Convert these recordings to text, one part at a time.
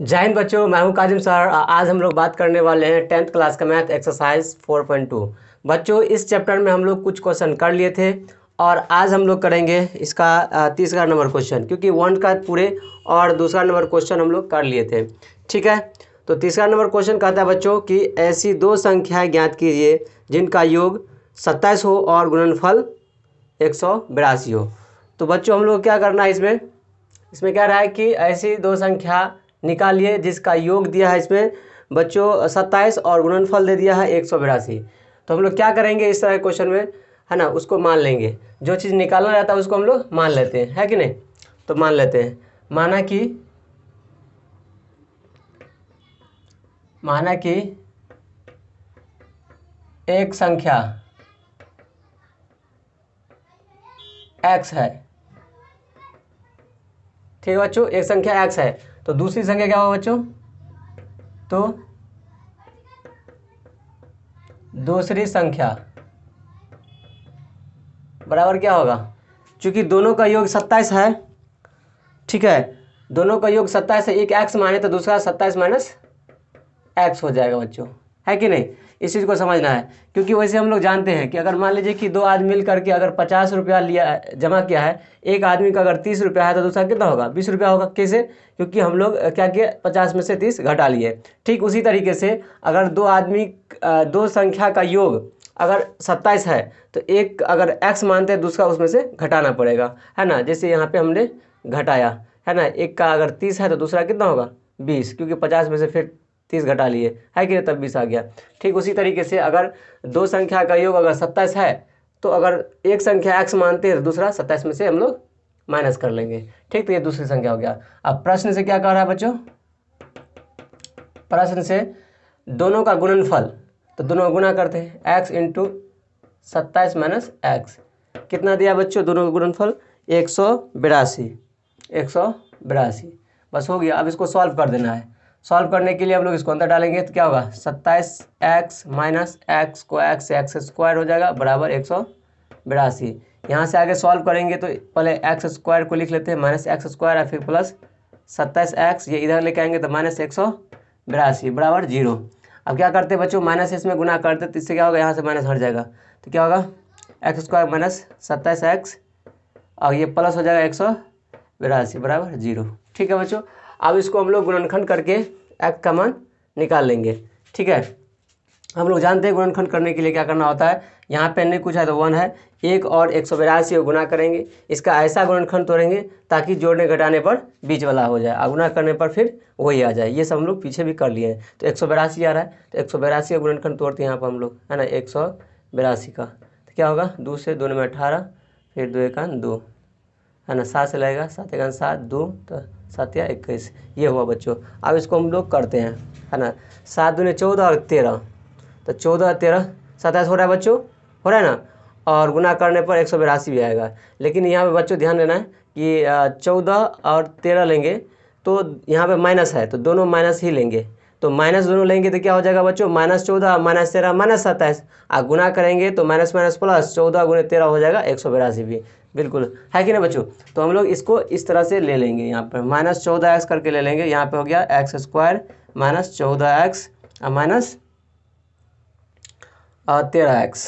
जय हिंद बच्चों, मैं हूं काजिम सर। आज हम लोग बात करने वाले हैं 10th क्लास का मैथ एक्सरसाइज 4.2। बच्चों, इस चैप्टर में हम लोग कुछ क्वेश्चन कर लिए थे और आज हम लोग करेंगे इसका तीसरा नंबर क्वेश्चन, क्योंकि वन का पूरे और दूसरा नंबर क्वेश्चन हम लोग कर लिए थे। ठीक है, तो तीसरा नंबर क्वेश्चन कहता है बच्चों कि ऐसी दो संख्याएँ ज्ञात कीजिए जिनका योग 27 हो और गुणनफल 182 हो। तो बच्चों, हम लोग क्या करना है इसमें कह रहा है कि ऐसी दो संख्या निकालिए जिसका योग दिया है इसमें बच्चों 27 और गुणनफल दे दिया है 182। तो हम लोग क्या करेंगे इस तरह के क्वेश्चन में, है ना, उसको मान लेंगे। जो चीज़ निकालना रहता है उसको हम लोग मान लेते हैं, है कि नहीं। तो मान लेते हैं, माना कि एक संख्या x है। ठीक है बच्चों, एक संख्या x है तो दूसरी संख्या क्या होगा बच्चों, तो दूसरी संख्या बराबर क्या होगा, चूंकि दोनों का योग 27 है। ठीक है, दोनों का योग 27 है, एक x माने तो दूसरा 27 माइनस x हो जाएगा बच्चों, है कि नहीं। इस चीज़ को समझना है, क्योंकि वैसे हम लोग जानते हैं कि अगर मान लीजिए कि दो आदमी मिल करके अगर 50 रुपया लिया जमा किया है, एक आदमी का अगर 30 रुपया है तो दूसरा कितना होगा, 20 रुपया होगा। कैसे, क्योंकि हम लोग क्या किए, 50 में से 30 घटा लिए। ठीक उसी तरीके से अगर दो संख्या का योग अगर 27 है तो एक अगर x मानते हैं दूसरा उसमें से घटाना पड़ेगा, है ना। जैसे यहाँ पे हमने घटाया, है ना, एक का अगर 30 है तो दूसरा कितना होगा 20, क्योंकि 50 में से फिर 30 घटा लिए, है कि नहीं, तब 20 आ गया। ठीक उसी तरीके से अगर दो संख्या का योग अगर 27 है तो अगर एक संख्या x मानते हैं तो दूसरा 27 में से हम लोग माइनस कर लेंगे। ठीक, तो ये दूसरी संख्या हो गया। अब प्रश्न से क्या कह रहा है बच्चों, प्रश्न से दोनों का गुणनफल, तो दोनों गुणा करते हैं, x इंटू 27 माइनस एक्स कितना दिया बच्चों, दोनों का गुणनफल 182। बस हो गया। अब इसको सॉल्व कर देना है। सॉल्व करने के लिए हम लोग इसको अंदर डालेंगे तो क्या होगा, 27x माइनस एक्स को x से x स्क्वायर हो जाएगा बराबर 182। यहाँ से आगे सॉल्व करेंगे तो पहले एक्स स्क्वायर को लिख लेते हैं, माइनस एक्स स्क्वायर और फिर प्लस 27x, ये इधर लेके आएंगे तो माइनस 182 बराबर 0। अब क्या करते हैं बच्चों, माइनस इसमें गुना करते तो इससे क्या होगा, यहाँ से माइनस हट जाएगा तो क्या होगा, एक्स स्क्वायर माइनस 27x और ये प्लस हो जाएगा 182 बराबर 0। ठीक है बच्चों, अब इसको हम लोग गुणनखंड करके x का मान निकाल लेंगे। ठीक है, हम लोग जानते हैं गुणनखंड करने के लिए क्या करना होता है, यहाँ पे नहीं कुछ है तो 1 है, एक और 182 को गुना करेंगे, इसका ऐसा गुणनखंड तोड़ेंगे ताकि जोड़ने घटाने पर बीच वाला हो जाए और गुना करने पर फिर वही आ जाए। ये सब हम लोग पीछे भी कर लिए हैं। तो 182 आ रहा है तो 182 का गुणनखंड तोड़ते हैं यहाँ पर हम लोग, है ना, 182 का तो क्या होगा, 2 से 2 में 18, फिर 2 1 2, है ना, 7 से लगेगा, 7 1 7 2 तो 7 या 21, ये हुआ बच्चों। अब इसको हम लोग करते हैं, है ना, 7 दूने 14 और 13, तो 14 13 27 हो रहा है बच्चों, हो रहा है ना, और गुना करने पर 182 भी आएगा। लेकिन यहाँ पे बच्चों ध्यान देना है कि 14 और 13 लेंगे तो यहाँ पे माइनस है तो दोनों माइनस ही लेंगे, तो माइनस दोनों लेंगे तो क्या हो जाएगा बच्चों, -14 -13 -27, और गुना करेंगे तो माइनस माइनस प्लस 14 गुने 13 हो जाएगा 182 भी, बिल्कुल, है कि ना बच्चों। तो हम लोग इसको इस तरह से ले लेंगे, यहाँ पर -14x करके ले लेंगे, यहाँ पे हो गया x square minus 14x minus 13x,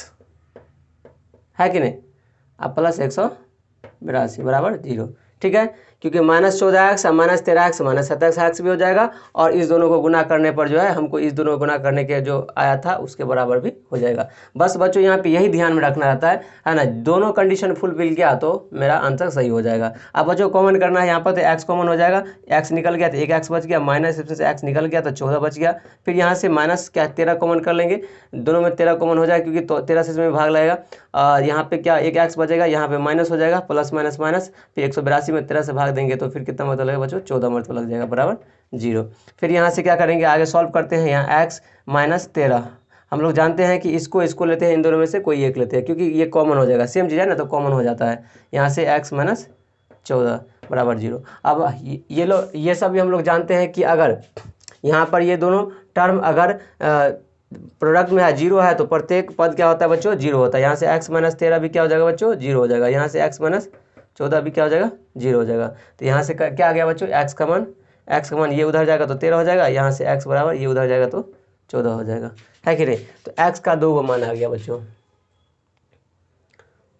है कि नहीं, अब प्लस 182 बराबर 0। ठीक है, क्योंकि -14x और -13x -27x भी हो जाएगा और इस दोनों को गुना करने पर जो है हमको इस दोनों को गुना करने के जो आया था उसके बराबर भी हो जाएगा। बस बच्चों यहाँ पे यही ध्यान में रखना रहता है ना, दोनों कंडीशन फुलफिल किया तो मेरा आंसर सही हो जाएगा। अब बच्चों कॉमन करना है यहाँ पर, तो x कॉमन हो जाएगा, x निकल गया तो एक x बच गया, माइनस इसमें से x निकल गया तो 14 बच गया। फिर यहाँ से माइनस क्या 13 कॉमन कर लेंगे, दोनों में 13 कॉमन हो जाएगा क्योंकि तो 13 से इसमें भाग लगेगा, और यहाँ पे क्या एक x बचेगा, यहाँ पे माइनस हो जाएगा, प्लस माइनस माइनस, फिर 182 में 13 से भाग देंगे तो फिर कितना मतलब लगेगा बच्चों, 14 मतलब लग जाएगा बराबर 0। फिर यहाँ से क्या करेंगे, आगे सॉल्व करते हैं, यहाँ x -13 हम लोग जानते हैं कि इसको लेते हैं, इन दोनों में से कोई एक लेते हैं क्योंकि ये कॉमन हो जाएगा, सेम चीज़ है ना तो कॉमन हो जाता है। यहाँ से x -14 बराबर 0। अब ये सब भी हम लोग जानते हैं कि अगर यहाँ पर ये दोनों टर्म अगर प्रोडक्ट में है 0 है तो प्रत्येक पद क्या होता है बच्चों, 0 होता है। यहाँ से x -13 भी क्या हो जाएगा बच्चों, 0 हो जाएगा, यहाँ से x -14 भी क्या हो जाएगा, 0 हो जाएगा। तो यहाँ से क्या आ गया बच्चों, x का मान एक्स का मान ये उधर जाएगा तो 13 हो जाएगा, यहाँ से एक्स बराबर ये उधर जाएगा तो 14 हो जाएगा, है कि नहीं। तो एक्स का 2 मान आ गया बच्चों।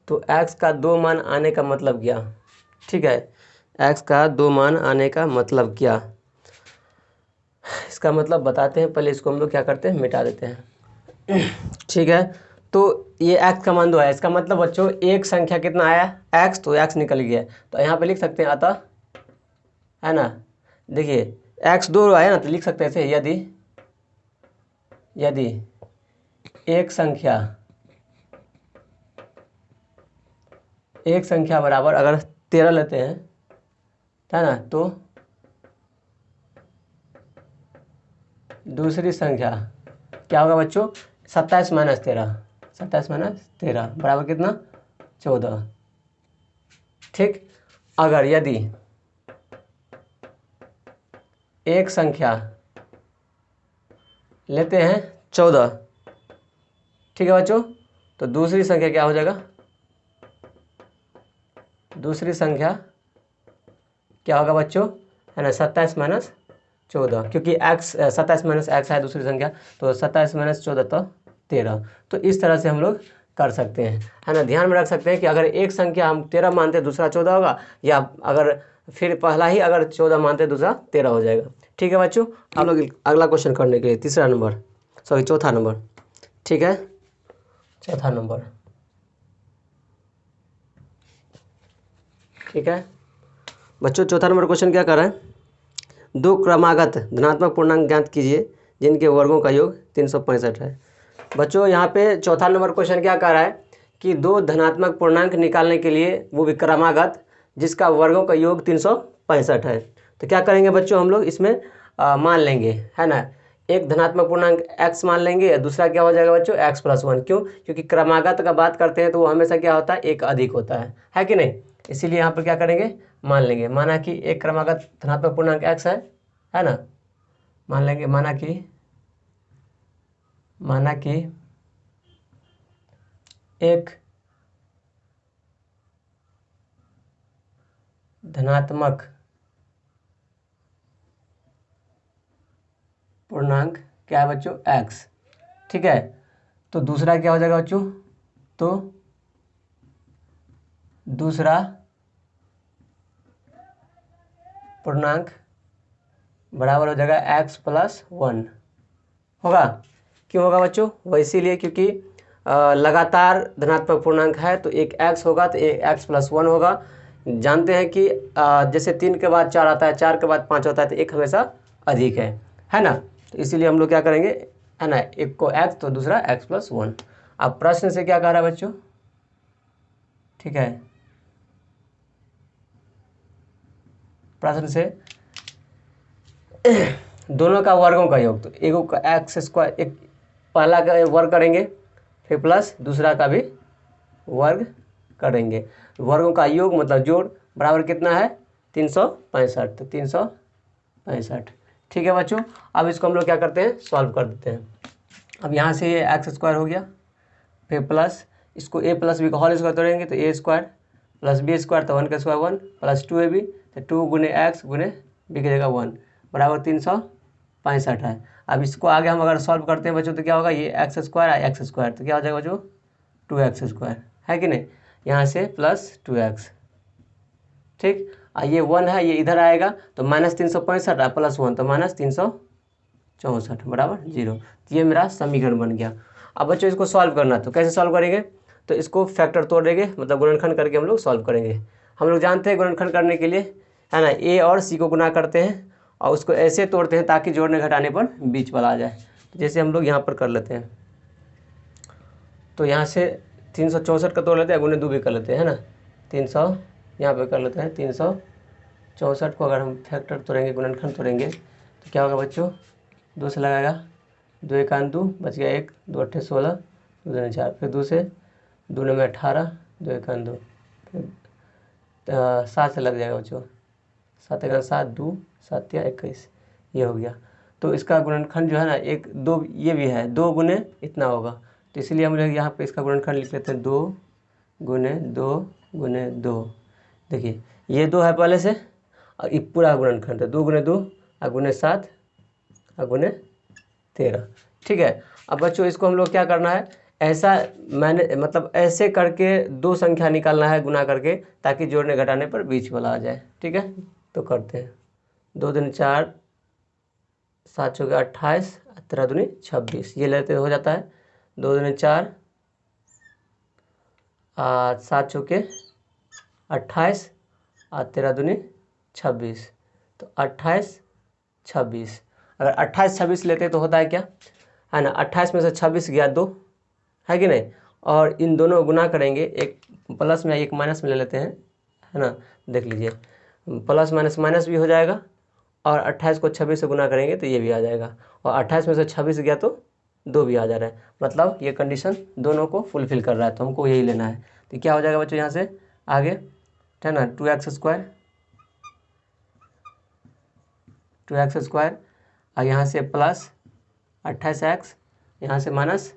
तो एक्स का 2 मान आने का मतलब क्या, ठीक है, एक्स का 2 मान आने का मतलब क्या, इसका मतलब बताते हैं। पहले इसको हम लोग क्या करते हैं, मिटा देते हैं। ठीक है, तो ये एक्स का मान 2 है, इसका मतलब बच्चों एक संख्या कितना आया एक्स, तो एक्स निकल गया। तो यहाँ पे लिख सकते हैं अतः, है ना, देखिए एक्स 2 आया ना, तो लिख सकते हैं ऐसे, यदि एक संख्या बराबर अगर 13 लेते हैं, है ना, तो दूसरी संख्या क्या होगा बच्चों, 27 माइनस 13 बराबर कितना, 14। ठीक, अगर यदि एक संख्या लेते हैं 14, ठीक है बच्चों, तो दूसरी संख्या क्या हो जाएगा, दूसरी संख्या क्या होगा बच्चों, है ना, 27 माइनस 14, क्योंकि एक्स 27 माइनस एक्स है दूसरी संख्या, तो 27 माइनस 14 तो 13। तो इस तरह से हम लोग कर सकते हैं, है ना। ध्यान में रख सकते हैं कि अगर एक संख्या हम 13 मानते हैं दूसरा 14 होगा, या अगर फिर पहला ही अगर 14 मानते हैं दूसरा 13 हो जाएगा। ठीक है बच्चों, आप लोग अगला क्वेश्चन करने के लिए चौथा नंबर, ठीक है, चौथा नंबर, ठीक है बच्चों। चौथा नंबर क्वेश्चन क्या कर रहा है, 2 क्रमागत धनात्मक पूर्णांक ज्ञात कीजिए जिनके वर्गों का योग 365 है। बच्चों यहाँ पे चौथा नंबर क्वेश्चन क्या कर रहा है कि 2 धनात्मक पूर्णांक निकालने के लिए, वो भी क्रमागत, जिसका वर्गों का योग 365 है। तो क्या करेंगे बच्चों, हम लोग इसमें मान लेंगे, है ना, एक धनात्मक पूर्णांक x मान लेंगे, या दूसरा क्या हो जाएगा बच्चों x + 1। क्यों, क्योंकि क्रमागत का बात करते हैं तो वो हमेशा क्या होता है, एक अधिक होता है कि नहीं। इसीलिए यहाँ पर क्या करेंगे, मान लेंगे, माना कि एक क्रमागत धनात्मक पूर्णांक x है ना, मान लेंगे, माना कि एक धनात्मक पूर्णांक क्या है बच्चों, x, ठीक है। तो दूसरा क्या हो जाएगा बच्चों, तो दूसरा पूर्णांक बराबर हो जाएगा x + 1 होगा। क्यों होगा बच्चों, वो इसीलिए क्योंकि लगातार धनात्मक पूर्णांक है, तो एक x होगा तो एक x + 1 होगा। जानते हैं कि जैसे 3 के बाद 4 आता है, 4 के बाद 5 होता है, तो एक हमेशा अधिक है ना। तो इसीलिए हम लोग क्या करेंगे, है ना, एक को x तो दूसरा x + 1। अब प्रश्न से क्या कह रहा है बच्चों, ठीक है, प्रश्न से दोनों का वर्गों का योग, तो एगो का x², एक पहला का वर्ग करेंगे, फिर प्लस दूसरा का भी वर्ग करेंगे। वर्गों का योग मतलब जोड़, बराबर कितना है, 365, तो 365। ठीक है बच्चों, अब इसको हम लोग क्या करते हैं, सॉल्व कर देते हैं। अब यहाँ से ये x² हो गया, फिर प्लस इसको a + b का होल स्क्वायर तोड़ेंगे, तो a² + b² तो 1 का स्क्वायर 1 + 2ab, तो 2 गुने x गुने b की जगह 1 बराबर 365 है। अब इसको आगे हम अगर सॉल्व करते हैं बच्चों, तो क्या होगा, ये x² तो क्या हो जाएगा बच्चों, 2x² है कि नहीं, यहाँ से प्लस 2x, ठीक। ये 1 है, ये इधर आएगा तो -365 है, +1 तो -364 बराबर 0। तो ये मेरा समीकरण बन गया। अब बच्चों इसको सॉल्व करना, तो कैसे सॉल्व करेंगे, तो इसको फैक्टर तोड़ेंगे, मतलब गुणनखंड करके हम लोग सॉल्व करेंगे। हम लोग जानते हैं गुणनखंड करने के लिए, है ना, a और c को गुना करते हैं और उसको ऐसे तोड़ते हैं ताकि जोड़ने घटाने पर बीच वाला आ जाए। तो जैसे हम लोग यहाँ पर कर लेते हैं, तो यहाँ से 364 का तोड़ लेते हैं, गुने 2 भी कर लेते हैं, है ना, 300 यहाँ पर कर लेते हैं, 364 को अगर हम फैक्टर तोड़ेंगे, गुणनखंड तोड़ेंगे, तो क्या होगा बच्चों, 2 से लगाएगा, 2 × 1 2 बच गया 1, 2 × 8 16, 2 × 4, फिर 2 से 2 × 9 18, 2 × 1 2, फिर 7 से लग जाएगा बच्चों, 7 × 7 2, 7 × 21, ये हो गया। तो इसका गुणनखंड जो है ना, 1 2 ये भी है, 2 गुने इतना होगा, तो इसीलिए हम लोग यहाँ पे इसका गुणनखंड लिख लेते हैं, 2 गुने 2 गुने 2। देखिए ये 2 है पहले से, और ये पूरा गुणनखंड है, 2 गुने 2 गुने 7 गुने 13। ठीक है। अब बच्चों इसको हम लोग क्या करना है, ऐसा मैंने मतलब ऐसे करके दो संख्या निकालना है गुना करके, ताकि जोड़ने घटाने पर बीच वाला आ जाए। ठीक है, तो करते हैं। 2 दूनी 4, 7 चौके 28, 13 दूनी 26, ये लेते हो जाता है। 2 दूनी 4, 7 चौके 28 और 13 दूनी 26, तो 28 26। अगर 28 26 लेते तो होता है क्या, है ना, 28 में से 26 गया 2, है कि नहीं, और इन दोनों गुना करेंगे, एक प्लस में एक माइनस में ले लेते हैं, है ना। देख लीजिए, प्लस माइनस माइनस भी हो जाएगा, और 28 को 26 से गुना करेंगे तो ये भी आ जाएगा, और 28 में से 26 गया तो 2 भी आ जा रहा है, मतलब ये कंडीशन दोनों को फुलफिल कर रहा है, तो हमको यही लेना है। तो क्या हो जाएगा बच्चों यहाँ से आगे, है ना, 2x स्क्वायर और यहाँ से प्लस 28x, यहाँ से माइनस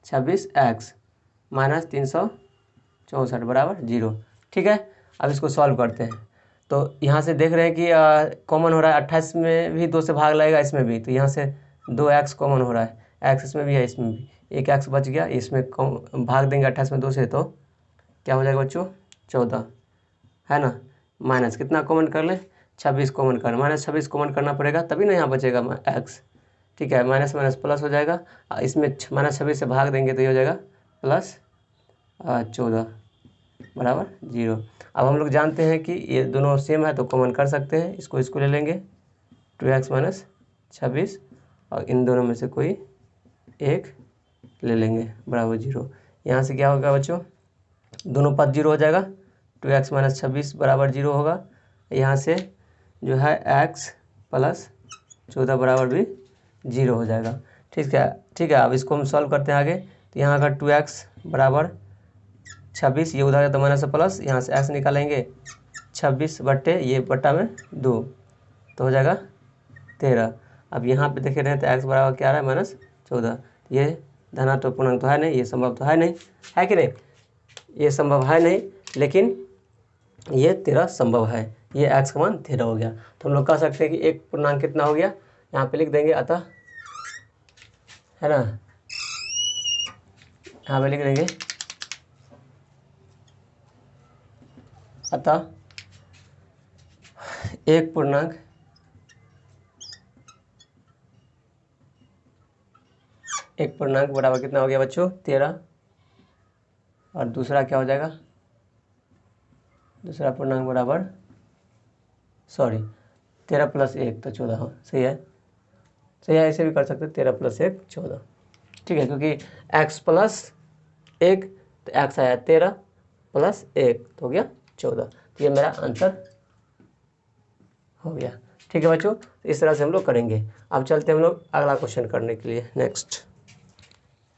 26x माइनस 364 बराबर 0। ठीक है, अब इसको सॉल्व करते हैं। तो यहाँ से देख रहे हैं कि कॉमन हो रहा है, 28 में भी 2 से भाग लगेगा, इसमें भी, तो यहाँ से 2x कॉमन हो रहा है, x इसमें भी है, इसमें भी एक x बच गया, इसमें भाग देंगे 28 में 2 से, तो क्या हो जाएगा बच्चों 14, है ना। माइनस कितना कॉमन कर लें, 26 कॉमन कर, माइनस 26 कॉमन करना पड़ेगा, तभी ना यहाँ बचेगा x। ठीक है, माइनस माइनस प्लस हो जाएगा, इसमें माइनस 26 से भाग देंगे तो ये हो जाएगा प्लस 14 बराबर 0। अब हम लोग जानते हैं कि ये दोनों सेम है तो कॉमन कर सकते हैं, इसको ले लेंगे, 2x माइनस 26, और इन दोनों में से कोई एक ले लेंगे बराबर 0। यहाँ से क्या होगा बच्चों, दोनों पद 0 हो जाएगा, 2x माइनस 26 बराबर 0 होगा। यहाँ से जो है x प्लस 14 बराबर भी 0 हो जाएगा। ठीक है, ठीक है। अब इसको हम सॉल्व करते हैं आगे, तो यहाँ अगर 2x बराबर 26, ये उधर तो माइनस प्लस, यहाँ से x निकालेंगे, 26 बट्टे ये बट्टा में 2, तो हो जाएगा 13। अब यहाँ पे देखे रहे तो x बराबर क्या आ रहा है, माइनस 14। ये धनात्मक पूर्णांक तो है नहीं, ये संभव तो है नहीं, है कि नहीं, ये संभव है नहीं, लेकिन ये 13 संभव है। ये x का मान 13 हो गया, तो हम लोग कह सकते हैं कि एक पूर्णांक कितना हो गया, यहाँ पे लिख देंगे, अतः, है ना, यहाँ पे लिख देंगे, अतः एक पूर्णांक बराबर कितना हो गया बच्चों 13, और दूसरा क्या हो जाएगा, दूसरा पूर्णांक बराबर 13 प्लस 1 तो 14, हाँ सही है, सही है, ऐसे भी कर सकते हैं, 13 प्लस 1 14। ठीक है, क्योंकि x प्लस 1 तो x आया 13 प्लस 1 तो हो गया 14, तो ये मेरा आंसर हो गया। ठीक है बच्चों, तो इस तरह से हम लोग करेंगे। अब चलते हैं हम लोग अगला क्वेश्चन करने के लिए, नेक्स्ट।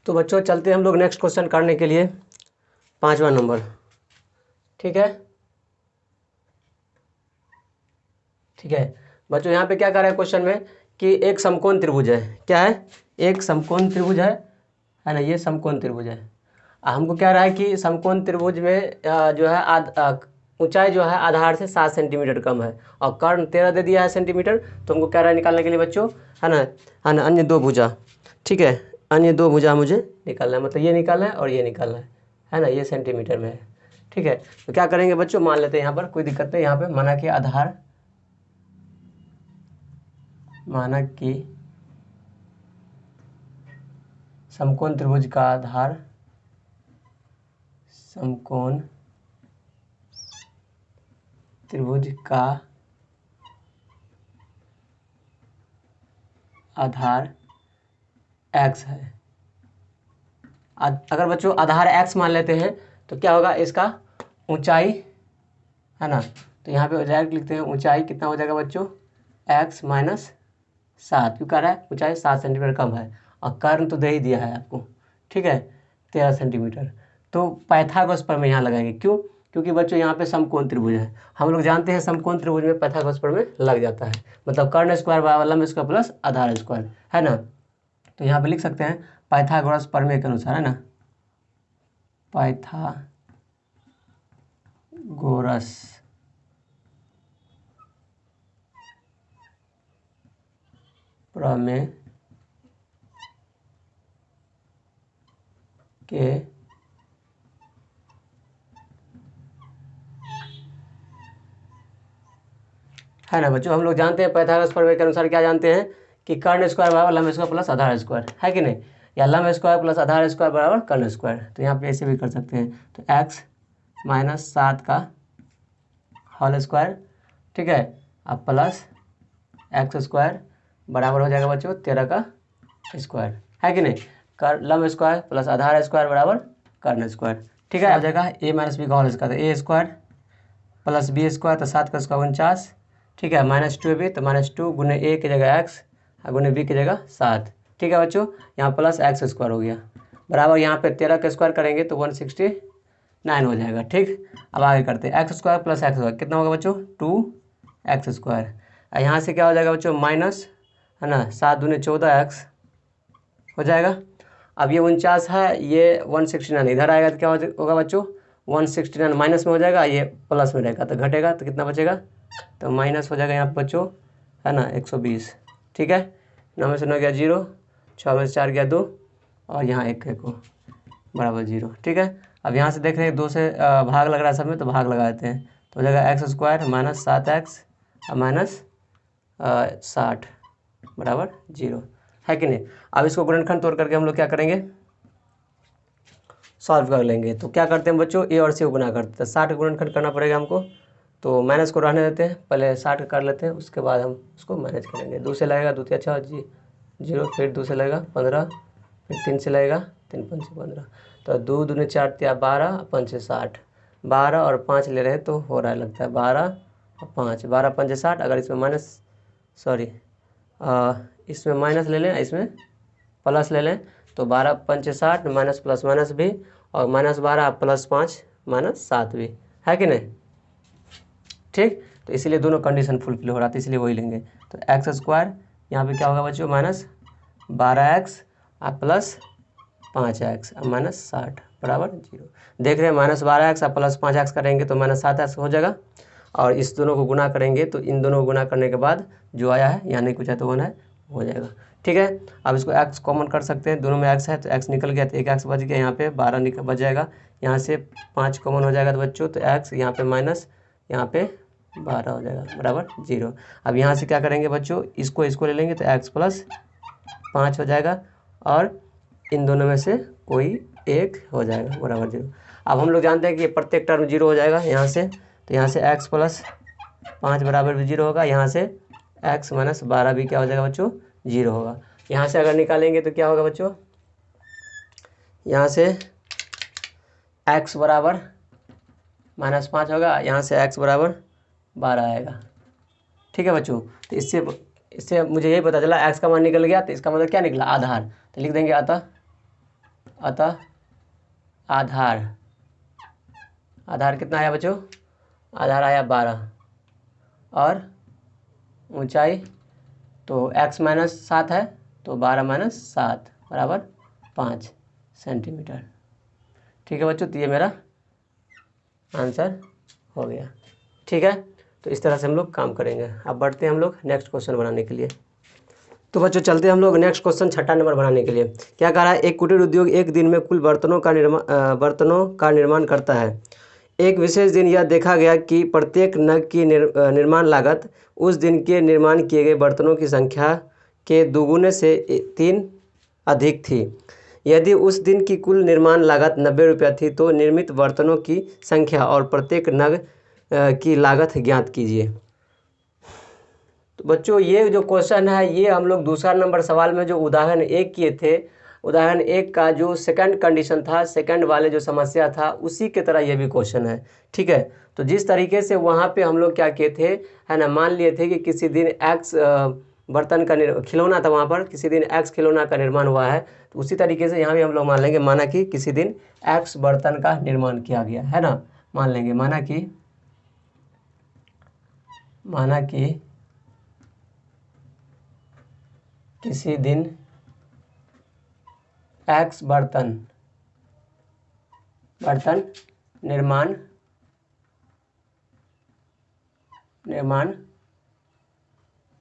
तो बच्चों चलते हैं हम लोग नेक्स्ट क्वेश्चन करने के लिए, 5वां नंबर। ठीक है, ठीक है बच्चों, यहाँ पे क्या कर रहा है क्वेश्चन में कि एक समकोण त्रिभुज है, क्या है, एक समकोण त्रिभुज है ना, ये समकोण त्रिभुज है। हमको क्या रहा है कि समकोण त्रिभुज में जो है ऊंचाई जो है आधार से 7 सेंटीमीटर कम है, और कर्ण 13 दे दिया है सेंटीमीटर, तो हमको क्या रहा है निकालने के लिए बच्चों, है ना, अन्य दो भुजा। ठीक है, अन्य दो भुजा मुझे निकालना है, मतलब ये निकालना है और ये निकालना है ना, ये सेंटीमीटर में है। ठीक है, तो क्या करेंगे बच्चों, मान लेते हैं यहाँ पर, कोई दिक्कत नहीं, यहाँ पे माना कि आधार, माना कि समकोण त्रिभुज का आधार, समकोण त्रिभुज का आधार x है। अगर बच्चों आधार x मान लेते हैं तो क्या होगा, इसका ऊंचाई, है ना, तो यहाँ पे डायरेक्ट लिखते हैं, ऊंचाई कितना हो जाएगा बच्चों, x माइनस 7, क्यों कह रहा है ऊंचाई 7 सेंटीमीटर कम है, और कर्ण तो दे ही दिया है आपको, ठीक है, 13 सेंटीमीटर। तो पाइथागोरस प्रमेय यहाँ लगाएंगे, क्यों, क्योंकि बच्चों यहाँ पे समकोण त्रिभुज है, हम लोग जानते हैं समकोण त्रिभुज में पाइथागोरस प्रमेय लग जाता है, मतलब कर्ण स्क्वायर बराबर लंब स्क्वायर प्लस आधार स्क्वायर, है ना। तो यहाँ पे लिख सकते हैं पाइथागोरस प्रमेय के अनुसार, है ना, पाइथागोरस प्रमेय के है ना बच्चों। हम लोग जानते हैं पाइथागोरस प्रमेय के अनुसार क्या जानते हैं कि कर्ण स्क्वायर बराबर लंब स्क्वायर प्लस आधार स्क्वायर, है कि नहीं, या लंब स्क्वायर प्लस आधार स्क्वायर बराबर कर्ण स्क्वायर। तो यहाँ पे ऐसे भी कर सकते हैं। तो x माइनस 7 का होल स्क्वायर, ठीक है, अब प्लस एक्स स्क्वायर बराबर हो जाएगा बच्चों 13 का स्क्वायर, है कि नहीं। कर लंब स्क्वायर प्लस आधार स्क्वायर बराबर कर्ण स्क्वायर, ठीक है। हो जाएगा a माइनस बी का होल स्क्वायर, तो ए स्क्वायर प्लस बी स्क्वायर, तो 7 का स्क्वायर 49, ठीक है, माइनस 2 भी, तो -2 गुने ए की जगह x और गुने बी की जगह 7, ठीक है बच्चों। यहाँ प्लस एक्स स्क्वायर हो गया बराबर, यहाँ पे 13 का स्क्वायर करेंगे तो 169 हो जाएगा, ठीक। अब आगे करते हैं, x square plus x square कितना होगा बच्चों 2x स्क्वायर। यहाँ से क्या हो जाएगा बच्चों माइनस, है ना, 7 दूनी 14x हो जाएगा। अब ये 49 है, ये 169 इधर आएगा तो क्या होगा बच्चों 169 माइनस में हो जाएगा, ये प्लस में रहेगा तो घटेगा, तो कितना बचेगा, तो माइनस हो जाएगा यहाँ पे बच्चों, है ना, 120, ठीक है। 9 में से 9 गया 0, 6 में से 4 गया 2 और यहाँ 1 को बराबर 0, ठीक है। अब यहाँ से देख रहे हैं 2 से भाग लग रहा है सब में, तो भाग लगा देते हैं, तो हो जाएगा एक्स स्क्वायर माइनस 7x और माइनस 60 बराबर 0, है कि नहीं। अब इसको गुणनखंड तोड़ करके हम लोग क्या करेंगे, सॉल्व कर लेंगे। तो क्या करते हैं बच्चों, ए और सी को गुना करते हैं, 60 गुणनखंड करना पड़ेगा हमको, तो माइनस को रहने देते हैं, पहले 60 कर लेते हैं, उसके बाद हम उसको मैनेज करेंगे। 2 से लगेगा 2 अच्छा 0, फिर 2 से लगेगा 15, फिर 3 से लगेगा 3 5 15, तो 2 दूनी 4 या 12 5 60, 12 और 5 ले रहे हैं तो हो रहा है लगता है 12 और 5, 12 5 60। अगर इसमें माइनस इसमें माइनस ले लें, इसमें प्लस ले लें, तो 12 5 60 माइनस प्लस माइनस भी, और -12 प्लस 5 -7 भी, है कि नहीं, ठीक। तो इसीलिए दोनों कंडीशन फुलफिल हो रहा था, इसलिए वही लेंगे। तो एक्स स्क्वायर यहाँ पे क्या होगा बच्चों माइनस 12x और प्लस 5x और माइनस 60 बराबर 0। देख रहे हैं -12x और प्लस 5x करेंगे तो -7x हो जाएगा, और इस दोनों को गुना करेंगे तो इन दोनों को गुना करने के बाद जो आया है, यहाँ नहीं कुछ है तो होना है, हो जाएगा, ठीक है। अब इसको x कॉमन कर सकते हैं, दोनों में x है तो x निकल गया, तो एक x बच गया, यहाँ पे 12 बच जाएगा, यहाँ से 5 कॉमन हो जाएगा तो बच्चों, तो x यहाँ पे माइनस, यहाँ पे 12 हो जाएगा बराबर 0। अब यहाँ से क्या करेंगे बच्चों, इसको ले लेंगे तो x प्लस 5 हो जाएगा, और इन दोनों में से कोई एक हो जाएगा बराबर 0। अब हम लोग जानते हैं कि प्रत्येक टर्म 0 हो जाएगा यहाँ से, तो यहाँ से x प्लस 5 बराबर भी 0 होगा, यहाँ से x माइनस 12 भी क्या हो जाएगा बच्चों 0 होगा। यहाँ से अगर निकालेंगे तो क्या होगा बच्चों, यहाँ से x बराबर -5 होगा, यहाँ से x बराबर 12 आएगा, ठीक है बच्चों। तो इससे मुझे यही पता चला x का मान निकल गया, तो इसका मतलब क्या निकला आधार, तो लिख देंगे अतः आधार कितना आया बच्चों, आधार आया 12, और ऊंचाई तो x -7 है, तो 12 - 7 बराबर 5 सेंटीमीटर, ठीक है बच्चों। तो ये मेरा आंसर हो गया, ठीक है। तो इस तरह से हम लोग काम करेंगे। अब बढ़ते हैं हम लोग नेक्स्ट क्वेश्चन बनाने के लिए। तो बच्चों चलते हैं हम लोग नेक्स्ट क्वेश्चन 6ठा नंबर बनाने के लिए। क्या कह रहा है, एक कुटीर उद्योग एक दिन में कुल बर्तनों का निर्माण करता है। एक विशेष दिन यह देखा गया कि प्रत्येक नग की निर्माण लागत उस दिन के निर्माण किए गए बर्तनों की संख्या के दोगुने से 3 अधिक थी। यदि उस दिन की कुल निर्माण लागत 90 रुपया थी तो निर्मित बर्तनों की संख्या और प्रत्येक नग की लागत ज्ञात कीजिए। तो बच्चों ये जो क्वेश्चन है, ये हम लोग दूसरा नंबर सवाल में जो उदाहरण 1 किए थे, उदाहरण 1 का जो सेकंड कंडीशन था, सेकंड वाले जो समस्या था, उसी के तरह ये भी क्वेश्चन है, ठीक है। तो जिस तरीके से वहाँ पे हम लोग क्या किए थे, है ना, मान लिए थे कि किसी दिन एक्स बर्तन का खिलौना था, वहाँ पर किसी दिन एक्स खिलौना का निर्माण हुआ है, तो उसी तरीके से यहाँ भी हम लोग मान लेंगे, माना कि किसी दिन एक्स बर्तन का निर्माण किया गया है ना, मान लेंगे, माना कि किसी दिन एक्स बर्तन निर्माण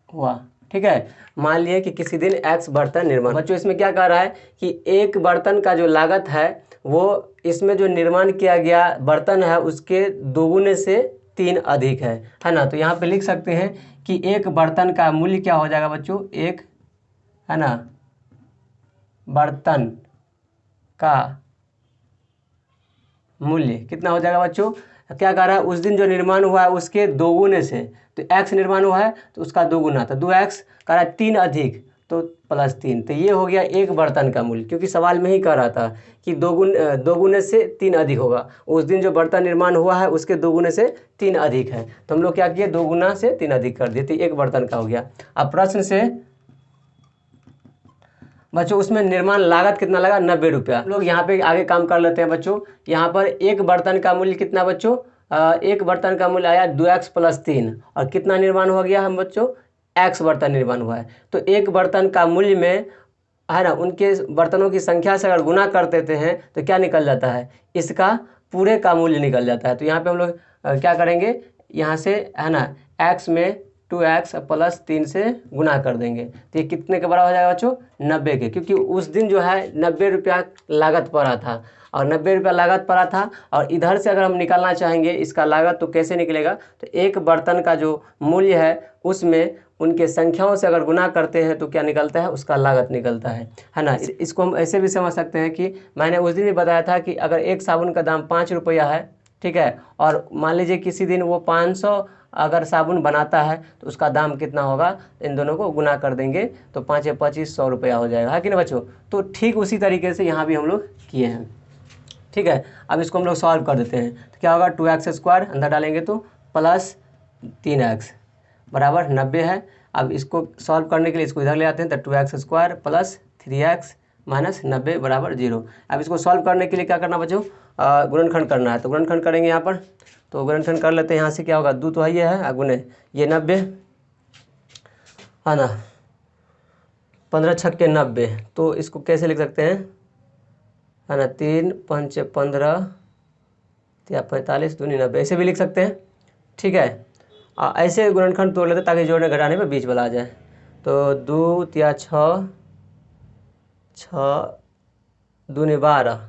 हुआ, ठीक है। मान लिए कि किसी दिन x बर्तन निर्माण, बच्चों इसमें क्या कह रहा है कि एक बर्तन का जो लागत है वो इसमें जो निर्माण किया गया बर्तन है उसके दोगुने से 3 अधिक है ना। तो यहाँ पे लिख सकते हैं कि एक बर्तन का मूल्य क्या हो जाएगा बच्चों, एक है ना बर्तन का मूल्य कितना हो जाएगा बच्चों, क्या कह रहा है उस दिन जो निर्माण हुआ है उसके दोगुने से, तो x निर्माण हुआ है तो उसका दोगुना, तो 2x कह रहा है 3 अधिक तो +3, तो ये हो गया एक बर्तन का मूल्य, क्योंकि सवाल में ही कह रहा था कि दोगुने से 3 अधिक होगा, उस दिन जो बर्तन निर्माण हुआ है उसके दोगुने से 3 अधिक है, तो हम लोग क्या किए दोगुना से 3 अधिक कर दिए, तो एक बर्तन का हो गया। अब प्रश्न से बच्चों उसमें निर्माण लागत कितना लगा, 90 रुपया। लोग यहाँ पे आगे काम कर लेते हैं बच्चों। यहाँ पर एक बर्तन का मूल्य कितना बच्चों, एक बर्तन का मूल्य आया 2x + 3 और कितना निर्माण हो गया हम बच्चों, x बर्तन निर्माण हुआ है। तो एक बर्तन का मूल्य में है ना उनके बर्तनों की संख्या से अगर गुना कर देते हैं तो क्या निकल जाता है, इसका पूरे का मूल्य निकल जाता है। तो यहाँ पे हम लोग क्या करेंगे, यहाँ से है ना x में 2x + 3 से गुना कर देंगे, तो ये कितने के बराबर हो जाएगा बच्चों, 90 के, क्योंकि उस दिन जो है 90 रुपया लागत पड़ा था और 90 रुपया लागत पड़ा था, और इधर से अगर हम निकालना चाहेंगे इसका लागत तो कैसे निकलेगा, तो एक बर्तन का जो मूल्य है उसमें उनके संख्याओं से अगर गुना करते हैं तो क्या निकलता है, उसका लागत निकलता है ना। इसको हम ऐसे भी समझ सकते हैं कि मैंने उस दिन भी बताया था कि अगर एक साबुन का दाम 5 रुपया है, ठीक है, और मान लीजिए किसी दिन वो 500 अगर साबुन बनाता है तो उसका दाम कितना होगा, इन दोनों को गुना कर देंगे तो 5 या 25 रुपया हो जाएगा, है कि ना बच्चों। तो ठीक उसी तरीके से यहाँ भी हम लोग किए हैं, ठीक है। अब इसको हम लोग सॉल्व कर देते हैं, तो क्या होगा 2x² अंदर डालेंगे तो +3x बराबर 90 है। अब इसको सॉल्व करने के लिए इसको इधर ले आते हैं, तो 2x² + 3x - 90 बराबर 0। अब इसको सॉल्व करने के लिए क्या करना बच्चों, गुणनखंड करना है, तो गुणनखंड करेंगे यहाँ पर, तो गुणनखंड कर लेते हैं। यहाँ से क्या होगा, 2 तो ये है गुने ये 90 है ना, 15 छक्के 90, तो इसको कैसे लिख सकते हैं है ना, 3 5 15 या 45 दूनी 90, ऐसे भी लिख सकते हैं, ठीक है। ऐसे गुणनखंड तोड़ लेते हैं ताकि जोड़ने घटाने में बीच वाला आ जाए, तो 2 या 6 दूनी 12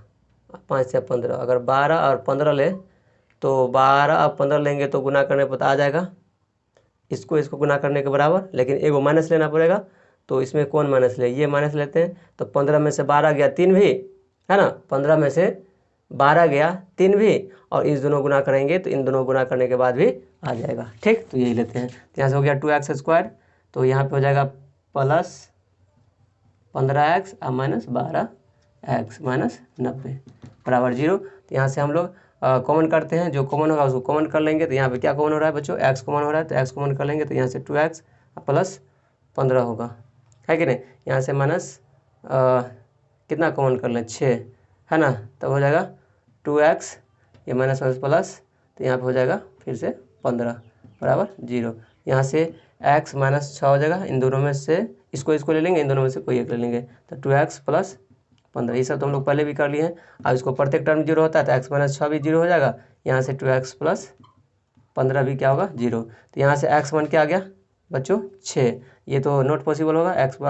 5 या 15, अगर 12 और 15 ले तो 12 और 15 लेंगे तो गुना करने पर आ जाएगा, इसको गुना करने के बराबर, लेकिन एगो माइनस लेना पड़ेगा, तो इसमें कौन माइनस ले, ये माइनस लेते हैं, तो 15 में से 12 गया 3 भी है ना, 15 में से 12 गया 3 भी, और इस दोनों गुना करेंगे तो इन दोनों गुना करने के बाद भी आ जाएगा, ठीक। तो यही लेते हैं, तो यहाँ से हो गया 2x², तो यहाँ पे हो जाएगा +15x -12x -90 बराबर 0। तो यहाँ से हम लोग कॉमन करते हैं, जो कॉमन होगा उसको कॉमन कर लेंगे, तो यहाँ पे क्या कॉमन हो रहा है बच्चों, x कॉमन हो रहा है, तो x कॉमन कर लेंगे, तो यहाँ से 2x + 15 होगा, है कि नहीं। यहाँ से माइनस कितना कॉमन कर लें, 6 है ना, तब हो जाएगा 2x, ये माइनस प्लस, तो यहाँ पे हो जाएगा फिर से 15 बराबर 0। यहाँ से x -6 हो जाएगा, इन दोनों में से इसको ले लेंगे, इन दोनों में से कोई एक ले लेंगे, तो 2x + 15, ये सब तो हम लोग पहले भी कर लिए हैं। अब इसको प्रत्येक टर्म 0 होता है तो x - 6 भी 0 हो जाएगा, यहाँ से 2x + 15 भी क्या होगा 0, तो यहाँ से x मान क्या आ गया बच्चों 6, ये तो नॉट पॉसिबल होगा, x -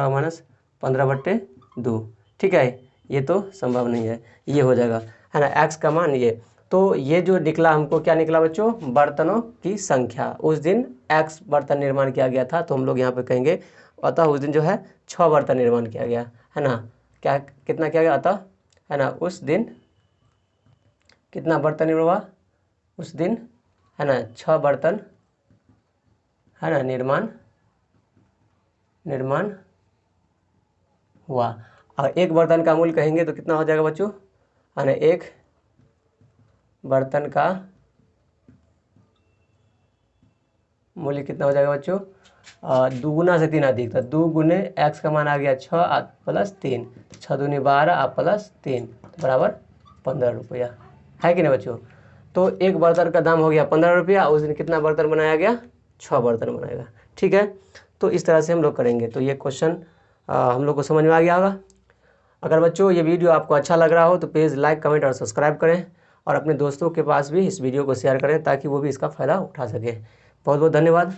15/2, ठीक है, ये तो संभव नहीं है, ये हो जाएगा है ना x का मान ये। तो ये जो निकला हमको क्या निकला बच्चों, बर्तनों की संख्या, उस दिन x बर्तन निर्माण किया गया था, तो हम लोग यहाँ पे कहेंगे अतः उस दिन जो है 6 बर्तन निर्माण किया गया है ना, क्या कितना किया गया अतः है ना, उस दिन कितना बर्तन निर्माण हुआ, उस दिन है ना 6 बर्तन है ना निर्माण हुआ। और एक बर्तन का मूल्य कहेंगे तो कितना हो जाएगा बच्चों, है ना, एक बर्तन का मूल्य कितना हो जाएगा बच्चों, दुगुना से 3 अधिक, तो 2 गुने x का मान आ गया 6 + 3, 6 दूनी 12 + 3 बराबर 15 रुपया, है कि नहीं बच्चों। तो एक बर्तन का दाम हो गया 15 रुपया, उस दिन कितना बर्तन बनाया गया, 6 बर्तन बनाएगा, ठीक है। तो इस तरह से हम लोग करेंगे, तो ये क्वेश्चन हम लोग को समझ में आ गया होगा। अगर बच्चों ये वीडियो आपको अच्छा लग रहा हो तो प्लीज़ लाइक कमेंट और सब्सक्राइब करें, और अपने दोस्तों के पास भी इस वीडियो को शेयर करें ताकि वो भी इसका फ़ायदा उठा सके। बहुत बहुत धन्यवाद।